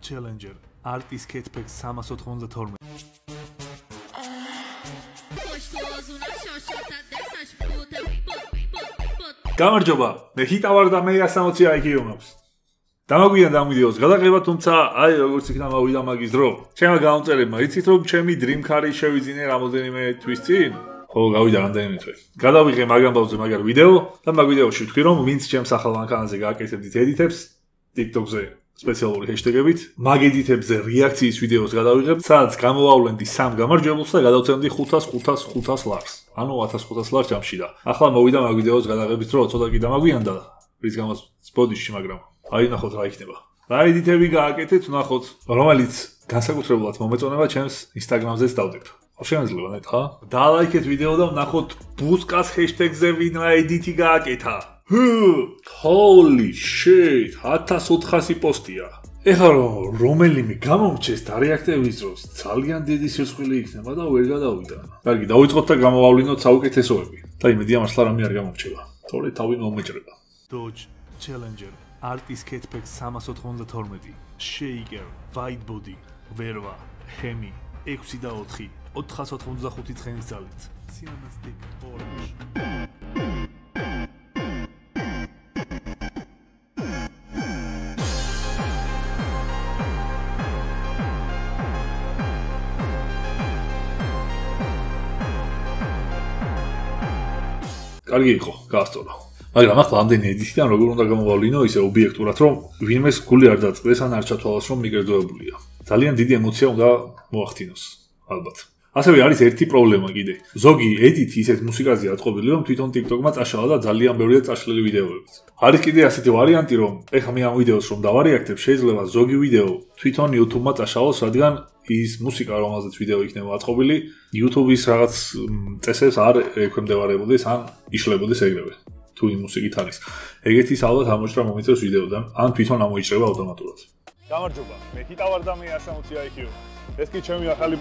Challenger Artis Catpack 392. გამარჯობა, მე ჰიტა ვარ და მე 160 IQ მაქვს. დამაგვიან ამ ვიდეოს გადაღება, თუმცა აი როგორც იქნა მოვიდა მაგის დრო. ჩემმა გამომწერებმა იცით რომ ჩემი dream car-ი შევიძინე რამოდენიმე თვის წინ? ხო, გავიდა რამდენიმე თვე. გადავიღე მაგ ამბავზე მაგარ ვიდეო და მაგ ვიდეოში ვთქვი რომ ვინც ჩემს ახალ მანქანაზე გააკეთებდით edit-ებს TikTok-ზე სპეციალური ჰეშტეგებით, მაგ edit-ებზე რეაქციის ვიდეოს გადავიღებ, სადაც გამოვავლენდი 3 გამარჯვებულს და გადავცემდი 500 ლარს. ანუ 1500 ლარს ჯამში და ახლა მოვიდა მაგ ვიდეოს გადაღების დრო, ცოტა კი დამაგვიანდა, რის გამოც ბოდიში, მაგრამ აი ნახოთ რა იქნება. რა edit-ები გააკეთეთ, ნახოთ, რომელიც განსაკუთრებულად მომეწონება ჩემს Instagram-ზე დავდებ. შეიძლება ნეტყა? დალაიქეთ ვიდეო და ნახოთ ბუსკას ჰეშტეგზე ვინ რა edit-ი გააკეთა. Holy shit, 1400 პოსტია. ეხლა რომელიმე გამომრჩეს და რეაქტების დროს ძალიან დიდი სირცხვილი იქნება და ვერ გადავიდა. კარგი, დავიწყოთ და გამოვავლინოთ საუკეთესოები. და იმედია მართლა რამე არ გამომრჩება. თორე თავი მომეჭრება. Dodge Challenger Artis Catpack 392, Shaker, White Body, Verva, Hemi, 6 და 4, 485 ცხენის ძალით. Cinematic Orange. კარგი იყო, გაასწორო. მაგრამ ახლა ამდენი edit-დან როგორ უნდა გამოვავლინო ისე ობიექტურად, რომ ვინმეს გული არ დაწყდეს ან არ ჩათვალოს, რომ მიგერძოებულია. ძალიან დიდი ემოცია უნდა მოახდინოს, ალბათ. ასევე არის ერთი პრობლემა კიდე. ზოგი edit-ი ისეთ მუსიკაზეა აწყობილი, რომ თვითონ TikTok-მა წაშალა და ძალიან ბევრია წაშლილი ვიდეოებიც. არის კიდე ასეთი ვარიანტი, რომ ეხლა მე ამ ვიდეოს რომ დავარიაქტებ, შეიძლება ზოგი ვიდეო თვითონ YouTube-მა წაშალოს, რადგან ის მუსიკა, რომელზეც ვიდეო იქნება აწყობილი, YouTube-ის რაღაც წესებს არ ექვემდებარებოდეს ან იშლებოდეს ეგრევე. თუ იმ მუსიკით არის. ეგეთის ალბათ ამოჭრა მომიწევს ვიდეოდან, ან თვითონ ამოიჭრება ავტომატურად. გამარჯობა, მე ჰიტა ვარ და მე 160 IQ. ეს კი ჩემი ახალი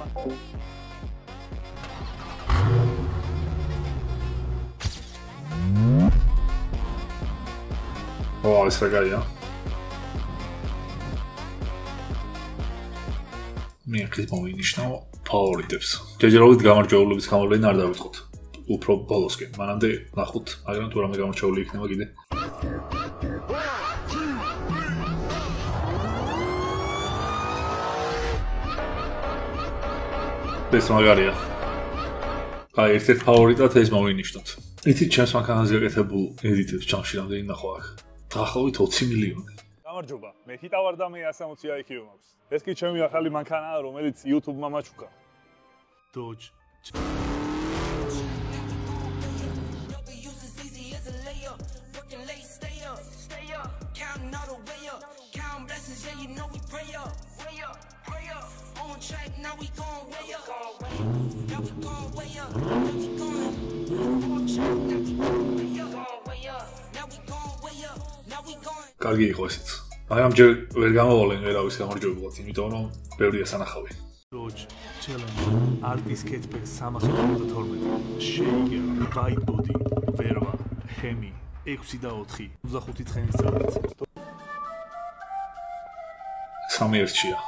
ეს რა გაია? მე აქეთ მოვინიშნავ ფავორიტებს. ჯერჯერობით გამარჯვებულების გამოვლენა არ დავიწყოთ. უფრო ბოლოსკენ. მანამდე ნახოთ, მაგრამ თუ რამე გამორჩეული იქნება კიდე. ეს მაგარია. აი, ერთ-ერთ ფავორიტად ეს მოვინიშნოთ. იცით ჩემს მანქანაზე გაკეთებულ edit-ებს ჩამში რამდენი ნახო აქ? დაახლოებით 20 მილიონი. გამარჯობა, მე ჰიტა ვარ და მე 160 IQ მაქვს. ეს კი ჩემი ახალი მანქანაა, რომელიც YouTube-მა მაჩუქა. Dodge. კარგი იყო ესეც. მაგრამ ჯერ ვერ გამოვავლენ ვერავის გამარჯვებულად, იმიტომ რომ ბევრია სანახავი. Dodge Challenger Artis Catpack 392, Shaker, White Body, Verva, Hemi, 6 და 4, 25 ცხენის ძალით. 3 ერთშია.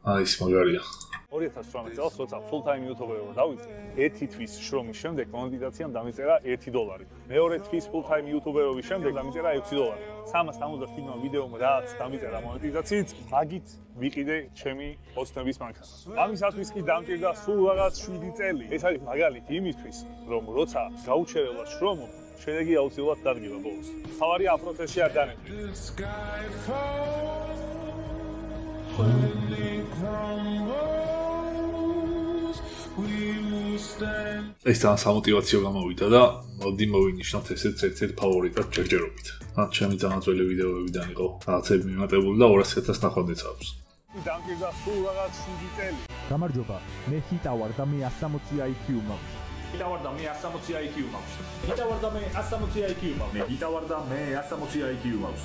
აი ეს მაგარია. 2018 წელს როცა full-time YouTuber-ად დავიწყე, 1 თვის შრომის შემდეგ მონეტიზაციამ დამიწერა $1. მეორე თვის full-time YouTuber-ობის შემდეგ დამიწერა $6. 370 ვიდეომ რაც დამიწერა მონეტიზაციით, მაგით ვიყიდე ჩემი ოცნების მანქანას. ამისათვის კი დამჭირდა სულ რაღაც 7 წელი. ეს არის მაგალითი იმისთვის, რომ როცა გაუჩერებლა შრომო, შედეგი აუცილებლად დადგება ბოლოს. თავარია ამ პროცესში არ დანებდე. ეს თან სამოტივაციო გამოვიდა და მოდი მოვინიშნოთ ესეც ერთ-ერთ ფავორიტად ჯერჯერობით. ან ჩემი წამაწველი ვიდეოებიდან იყო რაღაცები მიმატებული და 200,000 ნახვადეც აქვს. დამჭირდა სულ რაღაც 7 წელი. გამარჯობა, მე ჰიტა ვარ და მე 160 IQ მაქვს. ჰიტა ვარ და მე 160 IQ მაქვს. ჰიტა ვარ და მე 160 IQ მაქვს. მე ჰიტა ვარ და მე 160 IQ მაქვს.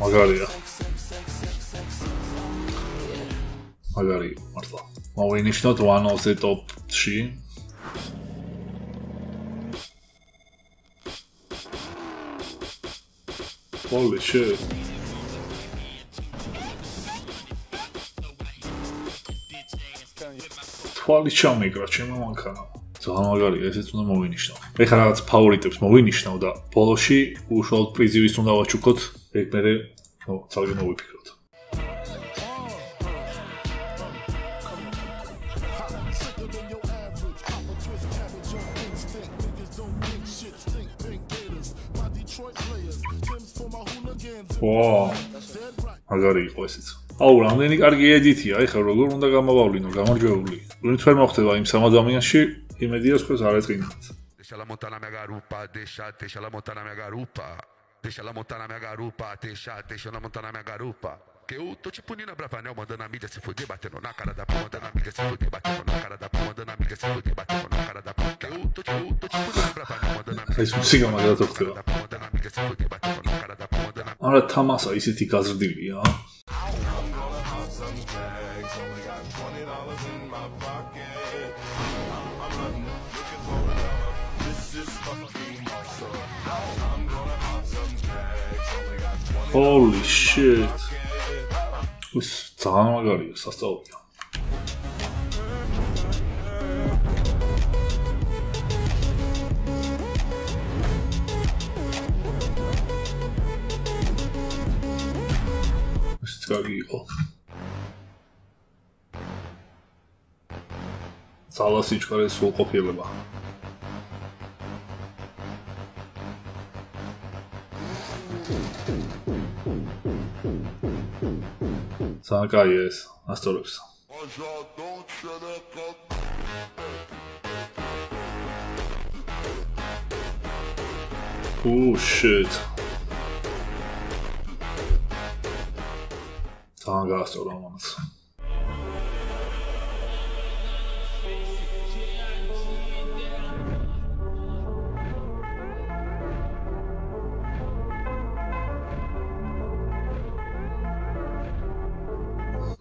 მაგარია მაგარი მართლა მოვინიშნოთ one of the top-ში holy shit თვალი ჩამიგრა ჩემო მანქანა ძალიან მაგარია ესეც უნდა მოვინიშნო ეხლა რაღაც ფავორიტებს მოვინიშნავ და ბოლოში უშუალოდ პრიზივის უნდა ვაჩუქოთ ეგ მერე ცალკე მოვიფიქროთ ვაუ მაგარი იყო ესეც აუ რამდენი კარგი ედიტია ეხლა როგორ უნდა გამოვავლინო გამარჯვებული ვინც ვერ მოხდება იმ 3 ადამიანში იმედია თქვენს არ ეწყინათ Deixa ela montar na minha garupa, deixa ela montar na minha garupa. Deixa ela montar na minha garupa, deixa ela montar na minha garupa. Que eu tô tipo Nina Bravanel mandando a mídia se fuder, batendo na cara da porra, mandando a mídia se fuder, batendo na cara da porra, mandando a mídia se fuder, batendo na cara da porra. Que eu tô tipo Nina Bravanel mandando a mídia ეს მუსიკა მაგათ ხდება. mandando a mídia se fuder, batendo na cara da porra, mandando a არა თამასა ისეთი გაზრდილია. Holy shit. Ус ძალიან მაგარია სასწაულია. ეს კარგი იყო. ძალა სიჩქარე სრულყოფილება. ძალიან კაია ეს ასწორებს. Oh shit. ძალიან გაასწორა ამას.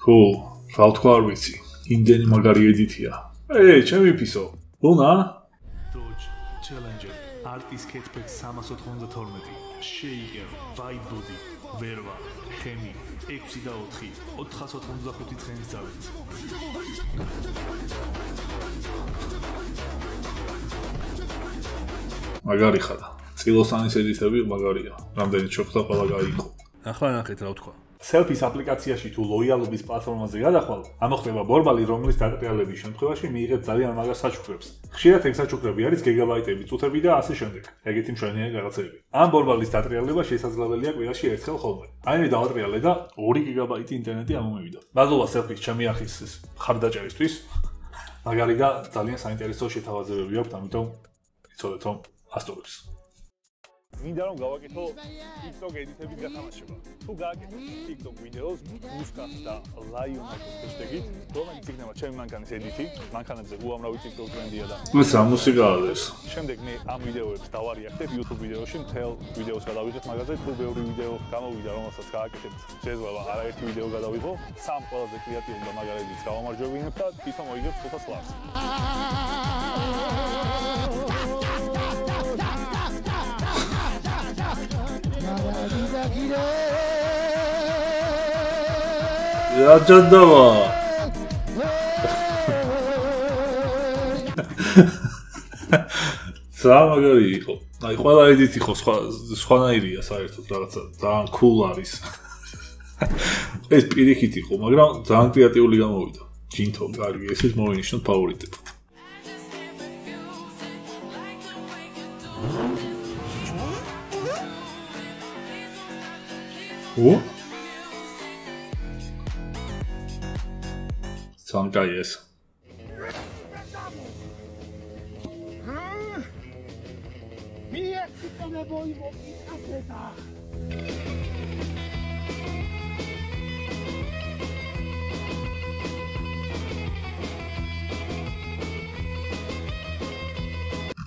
Cool. რა თქვა არ ვიცი. იმდენი მაგარი ედიტია. ჩემი ფისო. ლუნა? Dodge Challenger Artis Catback 392 შეიგებ ვაიბუდი ვერვა ხემი 6 და 4 495 ცხენის ძალით მაგარი ხარ. წილოსანის ედიტები მაგარია. რამდენი ჩოხდა ყველა გაიყო. ახლა ნახეთ რა თქვა. Selfies აპლიკაციაში თუ ლოიალობის პლატფორმაზე გადახვალ, ამოხდება ბორბალი, რომლის დატრიალების შემთხვევაში მიიღებ ძალიან მაგარ საჩუქრებს. ხშირად ეს საჩუქრები არის გიგაბაიტები, წუთები და ასე შემდეგ. ეგეთი მშვენიერი რაღაცები. ამ ბორბალის დატრიალება შესაძლებელია კვირაში ერთხელ ხოლმე. აი მე დავატრიალე და 2 გიგაბაიტი ინტერნეტი ამომივიდა. მადლობა Selfies ჩემი ახის ხარდაჭერისთვის. მაგარი და ძალიან საინტერესო შეთავაზებები აქვს, ამიტომ იცოდეთ რომ ასწორებს. მინდა რომ გავაკეთო TikTok ედიტების გათამაშება. თუ გააკეთებ TikTok ვიდეოს, უსკას და Lionel ჰეშტეგით, რომელიც იქნება ჩემი მანქანის ედიტი, მანქანებზე უამრავი TikTok ტრენდია და ეს რა მუსიკაა ეს? შემდეგ მე ამ ვიდეოებს დავარიაქტებ YouTube ვიდეოში, მთელ ვიდეოს გადავიღებ მაგაზე, თუ ბევრი ვიდეო გამოვიდა, რომელსაც გააკეთებთ, შეიძლება არაერთი ვიდეო გადავიღო, სამ ყველაზე კრეატიულ და მაგარ ედიტს გავამარჯვებინებ და თვითონ მოიგებ 500 ლარს. 야잔다와 სამაგარი იყო. აი ყველა ედიტ იყო სხვანაირია საერთოდ რაღაცა ძალიან cool არის. ეს პირიქით იყო, მაგრამ ძალიან კრეატიული გამოვიდა. ჯინთო კარგი, ესეც მოვინიშნოთ ფავორიტები. ო? ძალიან კაი ეს.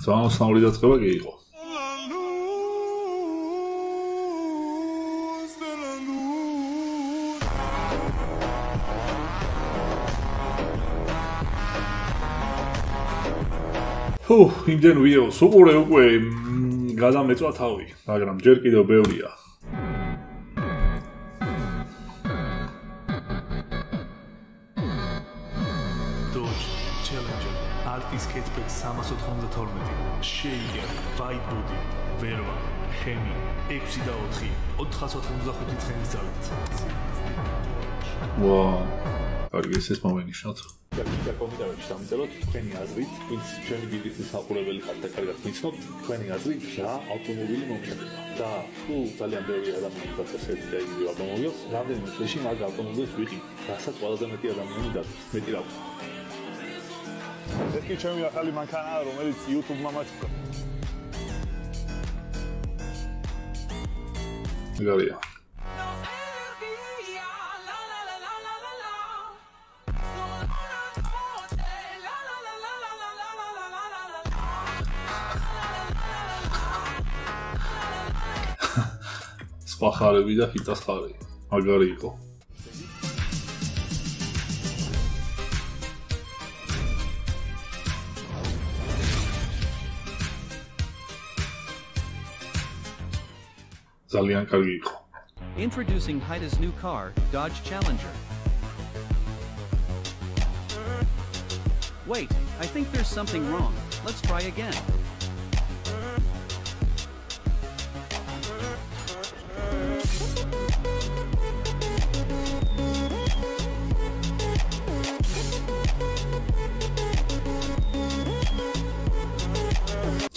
ძალიან სნაური დაწყება კი იყო. იმდენ ვიდეოს უყურე უკვე გადამეწვა თავი, მაგრამ ჯერ კიდევ ბევრია. Dodge Challenger Artis Catback 392 შეიგებ ვაიბუდი ვერვა ხემი 6 და 4 495 ცხენის ძალით ვაუ კარგი ეს მომენიშნოთ. და კომენტარებში დამწეროთ თქვენი აზრით, ვინც ჩვენი ბიზნესის საყურებელი ხართ და კარგად გიცნობთ, თქვენი აზრით რა ავტომობილი მომხდება. და თუ ძალიან ბევრი ადამიანი გაწესეთ და იგივე ავტომობილს, რამდენიმე წელში მაგ ავტომობილს ვიყიდით, რასაც ყველაზე მეტი ადამიანი დადის. მეტი რა ვქო. ეს კი ჩემი ახალი მანქანაა, რომელიც YouTube-მა მაჩვენე. მაგარია. სხვა ხარები და ჰიტას ხარი. მაგარი იყო. ძალიან კარგი იყო. Introducing Haida's new car, Dodge Challenger. Wait, I think there's something wrong. Let's try again.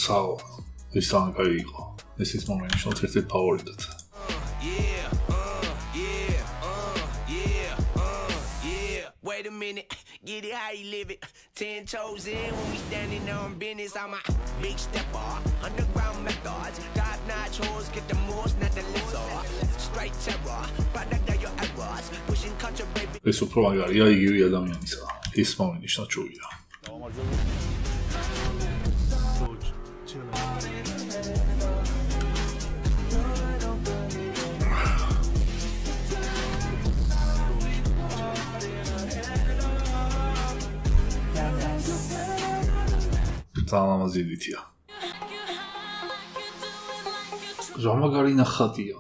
So, this song very იყო. This is my mention ერთ-ერთი ფავორიტად. Wait a minute, get it how you live it. 10 toes in when we standing on business. I'm a big stepper, underground methods. Top notch hoes get the most, not the lizard. Straight terror, but I got your errors. Pushing culture, baby. ეს უფრო მაგარია იგივე ადამიანისა. ის მომენიშნა ჩუია. Ziditja. Ramagarina Khatia.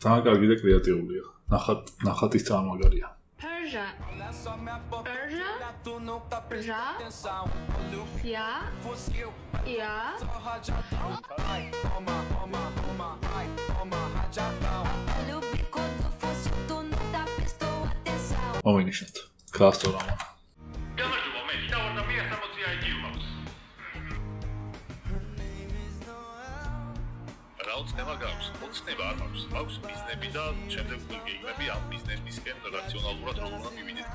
Tan კარგი და კრეატიულია. ნახატის წარმაგარია. Persia. Მომინიშნოთ. გასწორამა. გამარჯობა, მე ჰიტა ვარ და 160 IQ მაქვს. რა უცნება გაქვს? უცნება არ მაქვს. მაქვს ბიზნესები და შემდეგ გეიმები ამ ბიზნესისკენ რაციონალურად როგორ უნდა მივიდეთ.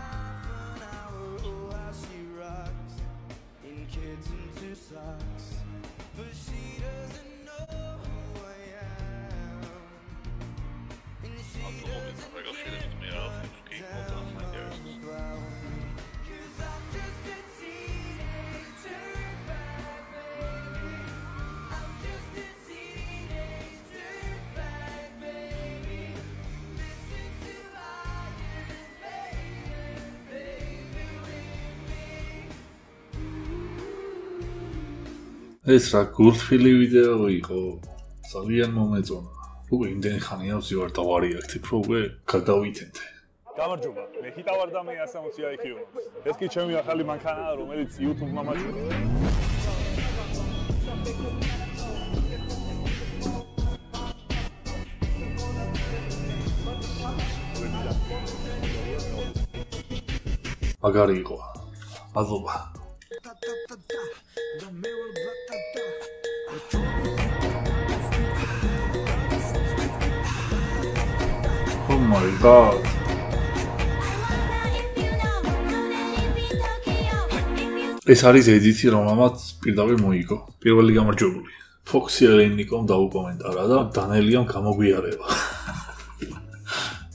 ეს რა გულთბილი ვიდეო იყო. ძალიან მომეწონა. უკვე იმდენი ხანია ვზივარ და ვარიაქტებ, რომ უკვე გადავითენდე. გამარჯობა, მე ჰიტა ვარ და 160 IQ მაქვს. ეს კი ჩემი ახალი მანქანაა, რომელიც YouTube-მა მაჩვენებს. მაგარი იყო. მადლობა. Oh my god. ეს არის ედიტი, რომელმაც პირდაპირ მოიგო. პირველი გამარჯვებული. Foxy Elenikom დაუკომენტარა და დანელიამ გამოგვიარება.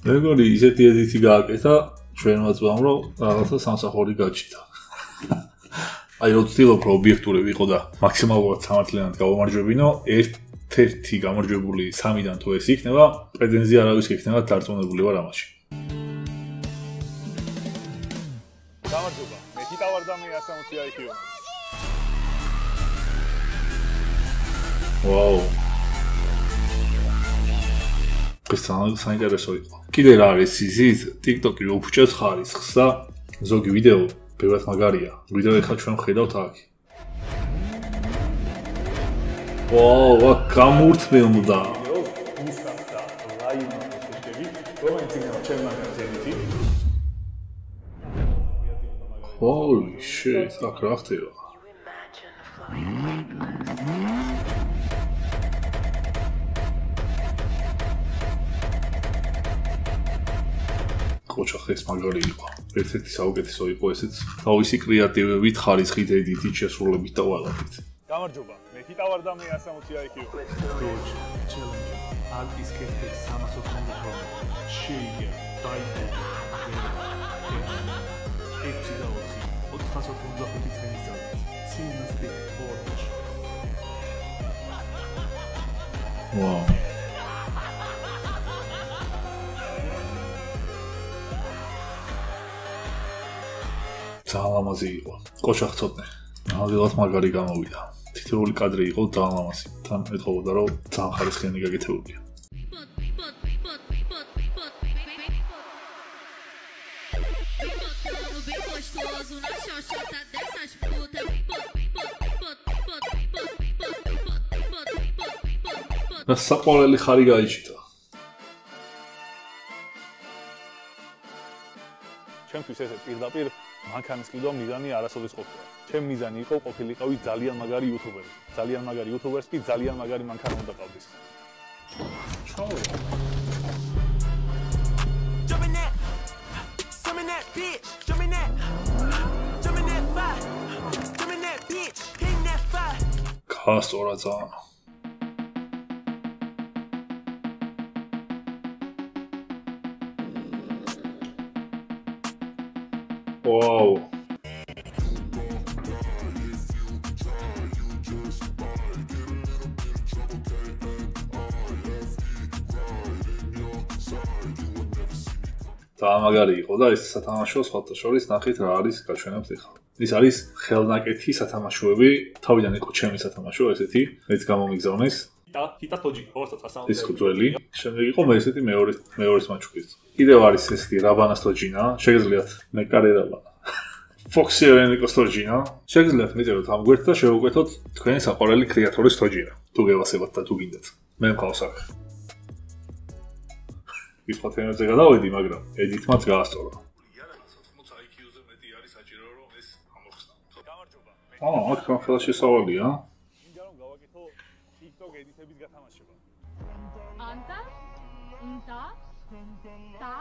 მეგონი ისეთი ედიტი გააკეთა ჩვენმა წვამ, რომ რაღაცა სამსახური გაჩიტა. აი რო ვცდილობ რომ ობიექტური ვიყო და მაქსიმალურად სამართლიანად გავამარჯვებინო, ერთ-ერთი გამარჯვებული 3-დან თუ ეს იქნება, პრეტენზია არავის იქნება დარწმუნებული ვარ ამაში. გამარჯობა, მე ჰიტა ვარ და 160 IQ მაქვს. Wow. ეს საინტერესო იყო. კიდე რა არის იზით, TikTok-ი უფჭებს ხარისხს და ზოგი ვიდეო ბევრად მაგარია. ვიდეო ეხლა ჩვენ ხედავთ აქ. Wow, გამურთმელდა. Holy shit, აქ რა ხდება? კოჩა ხეს მაგარი იყო. ერთ-ერთი საუკეთესო იყო ესეც. თავისი კრეატივებით, ხარისხით, ედიტით, შესრულებით და ყველაფრით. გამარჯობა, მე ჰიტა ვარ და 160 IQ. Dodge Challenger. Altis Kettex 390. შეიძლება დაიბო. 6 და 4. 1985 წლის Silver Orange. Wow. ძალიან ლამაზი იყო. ყოშა ხწოდნე. ნამდვილად მაგარი გამოვიდა. თითოეული კადრი იყო ძალიან ლამაზი. თან ეთხოვოდა რომ ძალიან ხარისხიანი გაკეთებულია. და საყვარელი ხარი გაიჩიტა. ჩემთვის ესე პირდაპირ მანქანის ყიდვა მიზანი არასოდეს ყოფილა. ჩემი მიზანი იყო ყოფილიყავი ძალიან მაგარი იუთუბერი. ძალიან მაგარი იუთუბერს კი ძალიან მაგარი მანქანა უნდა ყავდეს. კასტორა ძალიან. Wow. Magari იყო და ეს სათამაშო სხვათა შორის ნახეთ რა არის გაჩვენებს ახლა. ის არის ხელნაკეთი სათამაშოები, თავიდან იყო ჩემი სათამაშო ესეთი, მეც გამომიგზავნეს. ჰიტა თოჯი, ორსა ეს კუძველი, შემდეგ იყო მე ესეთი მეორის მაჩუკის. კიდევ არის ესეთი რაბანას თოჯინა, შეგიძლიათ მეკარე რაბანა. Foxy-ენიკოს თოჯინა, შეგიძლიათ მიწეროთ ამ გვერდს და შევუკვეთოთ თქვენი საყვარელი კრეატორის თოჯინა. თუ გევასებათ და თუ გინდათ. მე მყავს აქ. ის ფოტოებზე გადავედი, მაგრამ ედიტმაც გაასწორა. აქ ხელში სავალია. მინდა რომ გავაკეთო TikTok ედიტების გათამაშება. ანტა? ინტა? და?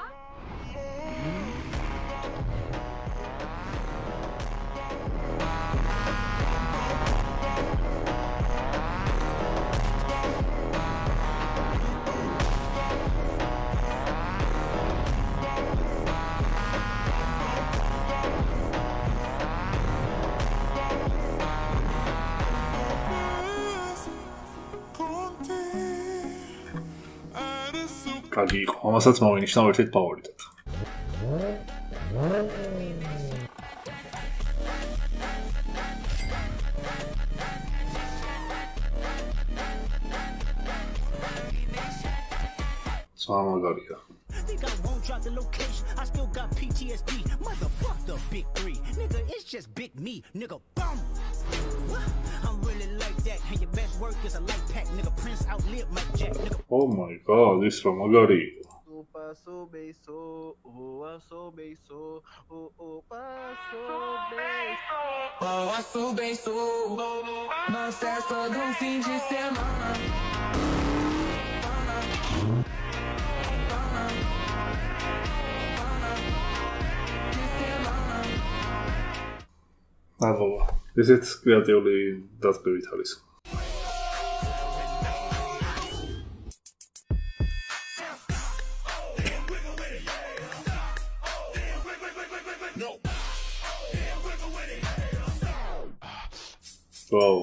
კარგი იყო. ამასაც მოვინიშნავ ერთ-ერთ ფავორიტად. მაგარია. Think I won't drop the location. I still got PTSD. Motherfuck the big three. Nigga, it's just big me. Nigga, boom. I'm really like that. And your best work is a light pack. Nigga, Prince outlived Mike Jack. Nigga. Oh my god, this is magari. Paso beso, oh aso beso, oh paso beso, oh aso beso, no cesso do fim de semana. Აბა, ესეც კრეატიული დაწყვეტით არის. Wow.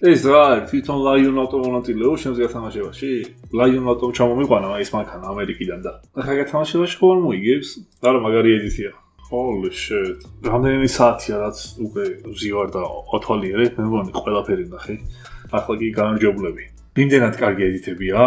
ეს რა არის თვითონ Lion Auto მონაწილეო შემდგ გათამაშებაში? Lion Auto ჩამომიყვანა ის მანქანა ამერიკიდან და ახლა გათამაშებაში ხო არ მოიგებს? არა, მაგარი ედიტია. Holy shit. რამდენი საათია რაც უკვე ვზივარ და ათვალიერე, მე მგონი ყველაფერი ნახე. ახლა კი გამარჯვებულები. იმდენად კარგი ედიტებია,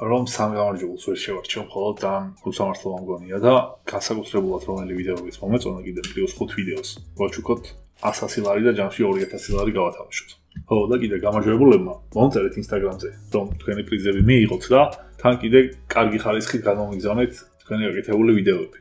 რომ სამ გამარჯვებულს ვერ შევარჩევ, მხოლოდ ძალიან უსამართლო მგონია და განსაკუთრებულად რომელი ვიდეოების მომეწონა კიდევ პლუს 5 ვიდეოს. ვაჩუქოთ 100 ლარი და ჯამში 2000 ლარი გავათამაშოთ. ხო და კიდე გამარჯვებულებმა მომწერეთ Instagram-ზე, რომ თქვენი პრიზები მიიღოთ და თან კიდე კარგი ხარისხით გამომიგზავნეთ თქვენი გაკეთებული ვიდეოები.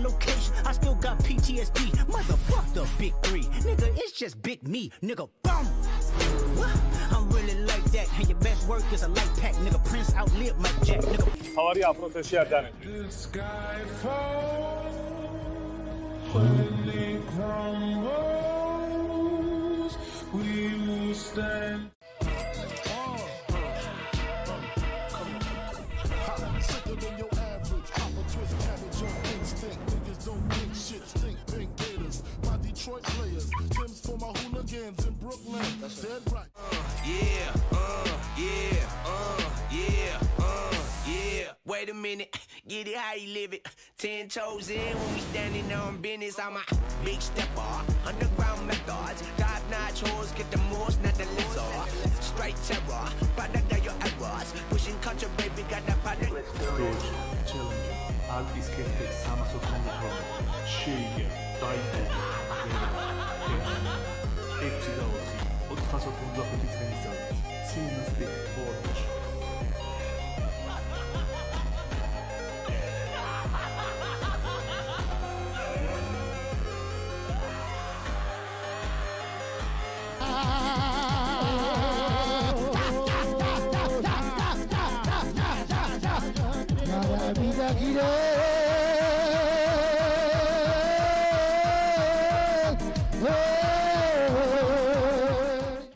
location, I still got PTSD. Motherfuck the big three, nigga, it's just big me, nigga, bum. I'm really like that, and your best work is a light pack, nigga, Prince outlived Mike Jack, nigga. თავარი ამ პროცესში არ დანებდი. Detroit players, Tim's for my hooligans in Brooklyn. That's dead right. Yeah. Wait a minute, get it how you live it. 10 toes in when we standing on business. I'm a big stepper, underground methods. Top-notch hoes, get the most, not the lizard. Straight terror, product of your errors. Pushing culture, baby, got that product. Doge challenge. Altis Cafe 380 შეიგე დაიწყო 485 წლის წინ Cinematic Watch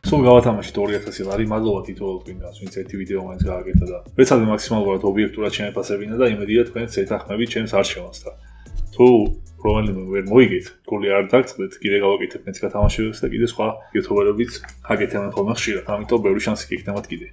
სულ გავათამაშეთ 2000 ლარი, მადლობა თითოეულ თქვენგანს, ვინც ერთი ვიდეო მაინც გააკეთა და ვეცადე მაქსიმალურად ობიექტურად შემეფასებინა და იმედია თქვენც ეთანხმებით ჩემს არჩევანს და თუ რომელიმე ვერ მოიგეთ, გული არ დაგწყდეთ, კიდე გავაკეთებ მეც გათამაშებას და კიდე სხვა იუთუბერებიც აკეთებენ ხოლმე ხშირად, ამიტომ ბევრი შანსი გექნებათ კიდე.